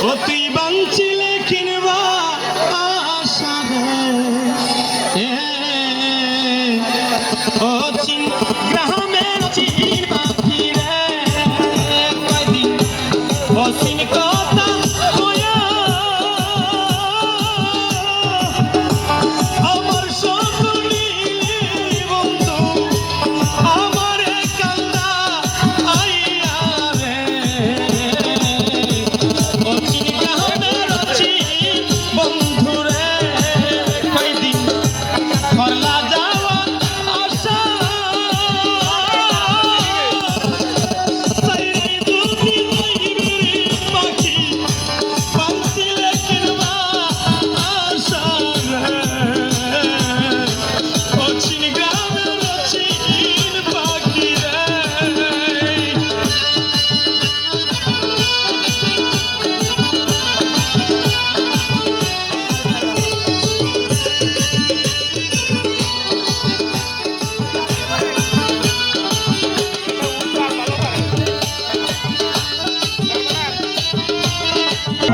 ও তুই বাঞ্চিলে কিনবা আশা রে ও চিন গ্রামের চিন পাখি রে কয়দিন ও চিন কথা কয়া আমার সকলি বন্ধু আমারে কান্দা আইয়া রে ও চিন গ্রামের চিন বন্ধু রে কয়দিন করলা যাওয়া আশা সাইরে দুটি পাখি বাঁচিলে কিনবা আশা রে ও চিন গ্রামের চিন পাখি রে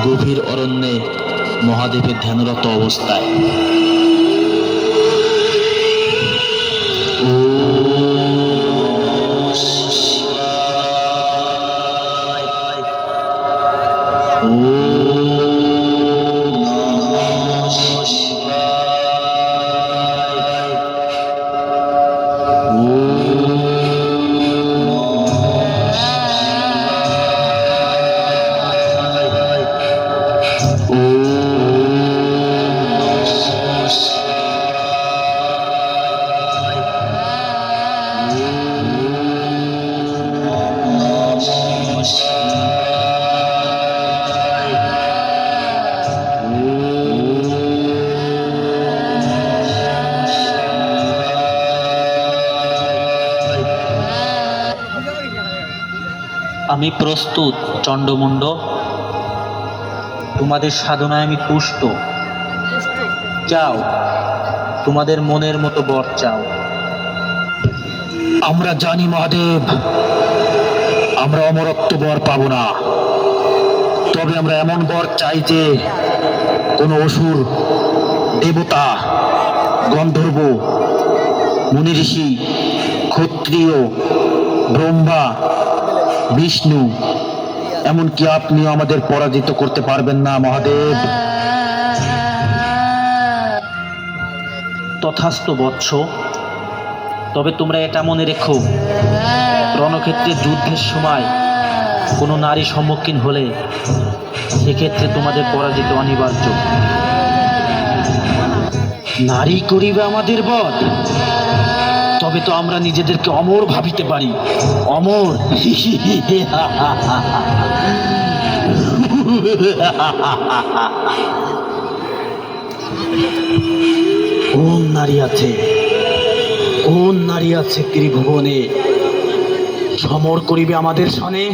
গভীর অরণ্যে মহাদেবের ধ্যানরত অবস্থায় আমি প্রস্তুত চণ্ডমুণ্ড, তোমাদের সাধনায় আমি তুষ্ট। চাও তোমাদের মনের মতো বর চাও। আমরা জানি মহাদেব, আমরা অমরত্ব বর পাবো না, তবে আমরা এমন বর চাই যে কোনো অসুর, দেবতা, গন্ধর্ব, মুনি ঋষি, ক্ষত্রিয়, ব্রহ্মা, বিষ্ণু, এমনকি আপনিও আমাদের পরাজিত করতে পারবেন না মহাদেব। তথাস্তু বৎস, তবে তোমরা এটা মনে রেখো, রণক্ষেত্রে যুদ্ধের সময় কোনো নারী সম্মুখীন হলে সেক্ষেত্রে তোমাদের পরাজিত অনিবার্য। নারী করিবে আমাদের বধ, তবে তো আমরা নিজেদেরকে অমর ভাবিতে পারি। অমর কোন নারী আছে, কোন নারী আছে ত্রিভুবনে সমর করিবে আমাদের সনে?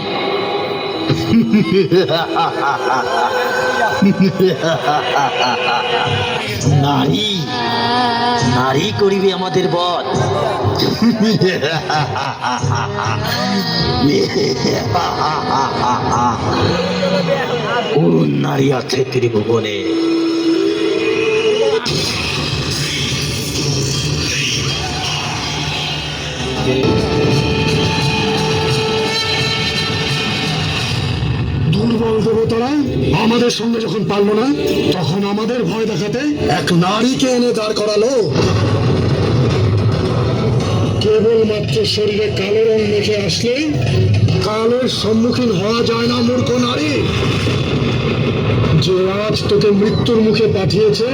নারী, নারী করিবে আমাদের বধ। কোন নারী আছে ত্রিভুবনে? দুর্বল দেবতারা আমাদের সঙ্গে যখন পারল না, তখন আমাদের ভয় দেখাতে এক নারীকে এনে দাঁড় করালো। কেবলমাত্র শরীরে কালো রং মেখে আসলে কালের সম্মুখীন হওয়া যায় না মূর্খ নারী। যে আজ তোকে মৃত্যুর মুখে পাঠিয়েছে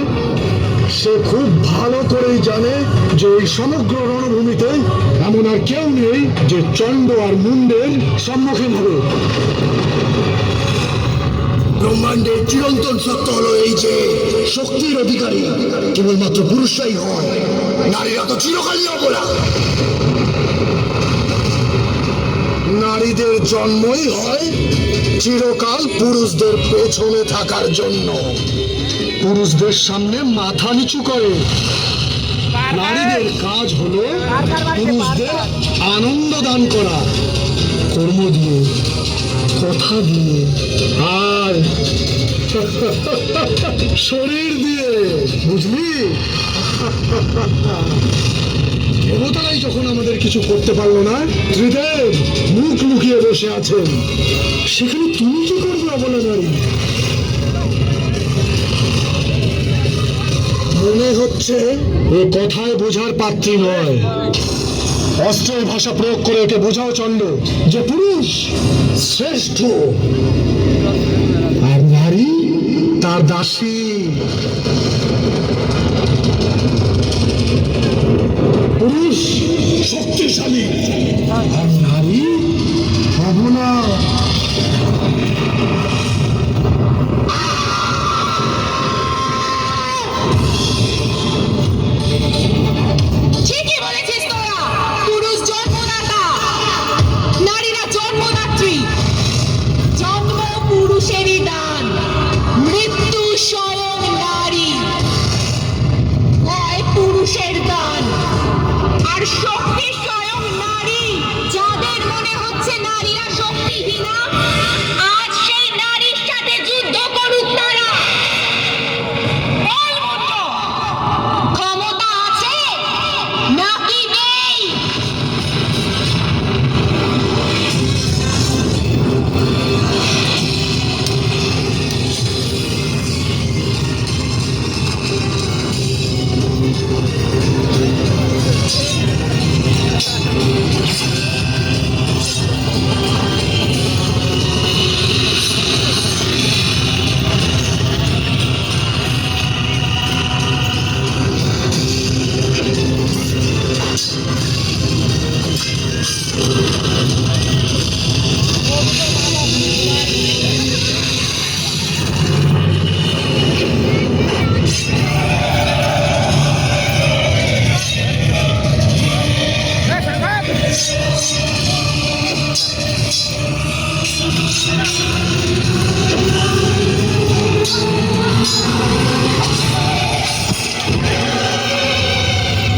সে খুব ভালো করেই জানে যে এই সমগ্র রণভূমিতে এমন আর কেউ নেই যে চণ্ড আর মুন্ডের সম্মুখীন হবে। ব্রহ্মাণ্ডের চিরন্তন সত্য হলো এই যে শক্তির অধিকারী কেবলমাত্র পুরুষরাই হয়, নারীরা তো চিরকালই অবলা। নারীদের জন্মই হয় চিরকাল পুরুষদের পেছনে থাকার জন্য, পুরুষদের সামনে মাথা নিচু করে। নারীদের কাজ হলো পুরুষদের আনন্দ দান করা কর্ম দিয়ে। কথা দিয়ে আর শরীর দিয়ে, বুঝলি? দেবতারাই যখন আমাদের কিছু করতে পারলো না, ত্রিদেব মুখ লুকিয়ে বসে আছেন, সেখানে তুমি কি করবে অবলা নারী? মনে হচ্ছে ও কথায় বোঝার পাত্রী নয়। অস্ত্রের ভাষা প্রয়োগ করে একে বোঝাও চন্ড যে পুরুষ শ্রেষ্ঠ আর নারী তার দাসী। পুরুষ শক্তিশালী আর নারী অবলা। ঠিকই বলেছিস তোরা। পুরুষ জন্মদাতা, নারীরা জন্মদাত্রী। জন্ম পুরুষেরই দান, মৃত্যু স্বয়ং নারী। হয় পুরুষের দান আর শক্তি স্বয়ং নারী। যাদের মনে হচ্ছে নারীরা শক্তিহীনা, আজ সেই নারীর সাথে যুদ্ধ করুক তারা। বল মূর্খ, ক্ষমতা আছে নাকি নেই?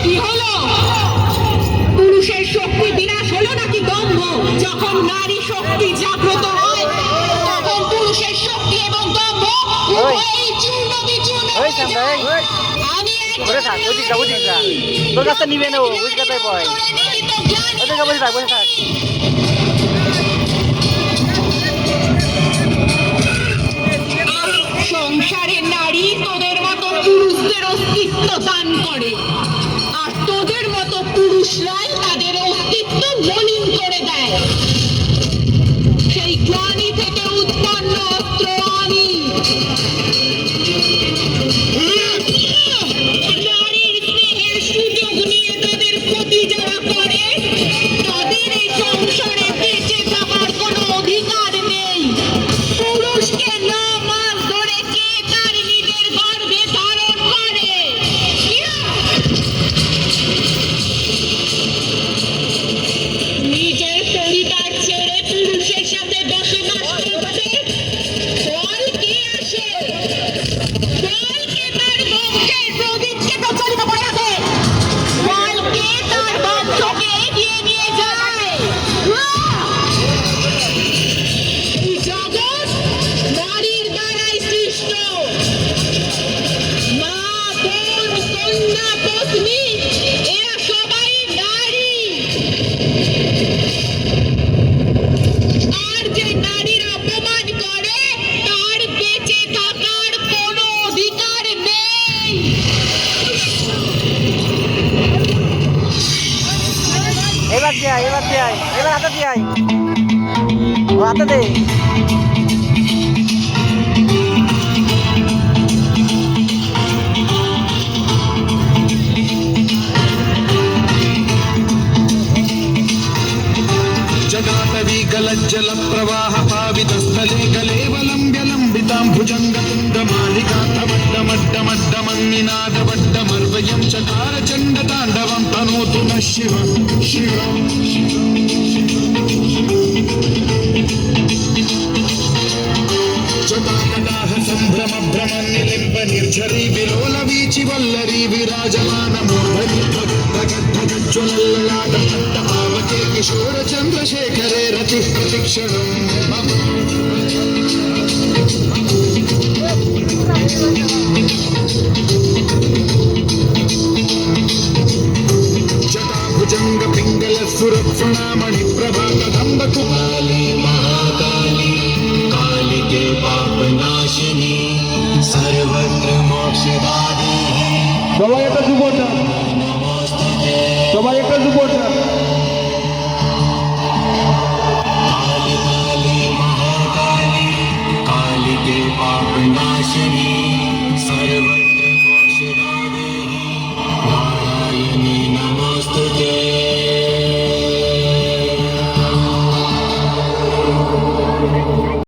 কি হলো? পুরুষের শক্তি বিনাশ হলো নাকি দম্ভ? যখন নারী শক্তি জাগ্রত হয়, তখন পুরুষের শক্তি এবং দম্ভ উভয়ই চূর্ণ বিচূর্ণ হয়ে যায়। আমি বসে থাক, বুঝিস না। তোর কাছে নিবে না ও, বুঝ কথাই বয়। ওদেরকে বসে থাক, বসে থাক। সংসারের নারী তোদের মতো পুরুষদের অস্তিত্ব দান করে, আর তোদের মতো পুরুষরাই তাদের অস্তিত্ব মলিন করে দেয়। সেই গ্লানি থেকে উৎপন্ন অস্ত্র আমি। নারীর স্নেহের সুযোগ নিয়ে তাদের ক্ষতি যারা করে, তাদের এই সংসারে বেঁচে থাকার কোনো অধিকার নেই। পুরুষকে 9 মাস ধরে কে তার নিজের গর্ভে ধারণ করে? নিজের পরিবার ছেড়ে পুরুষের সাথে বসবাস করতে ফল কি আসে? ফলকে তার বংশের প্রদীপকে প্রচলিত করে রাখে, ফলকে তার বংশকে এগিয়ে নিয়ে যায়। এই জগৎ নারীর দ্বারাই সৃষ্ট। মা, বোন, কন্যা, পত্নী এরা সবাই নারী। আর যে নারীর অপমান করে, তার বেঁচে থাকার কোনো অধিকার নেই। এবার দিয়ে আয়, এবার দিয়ে আয়, এবার হাতে দিয়ে আয়। ও হাতে দে। जगातवी गलज्जल प्रवाह पावितस्थले कलेवलम्ब्य लम्बिताम्भुजङ्गतुण्डमालिका तमड्डमड्डमड्डमन्निनादवड्डमर्वयं चकार चण्डताण्डवं तनोतु नः शिव शिव। शताकटाह सम्भ्रम भ्रमन्निलिम्ब निर्झरी विलोल वीचि वल्लरी विराजमान मूर्धनि धगद्धगज्ज्वलल्ललाट पावके किशोर चन्द्रशेखरे रतिः प्रतिक्षणम् जटाभुजंग पिंगल सुरक्षणामणि प्रभात धम्ब कुमाली महाकाली कालिके पाप नाशिनी सर्वत्र मोक्षदायिनी সবাই একটা যুবটা সবাই একটা যুবটা काली काली महाकाली कालिके पाप नाशिनी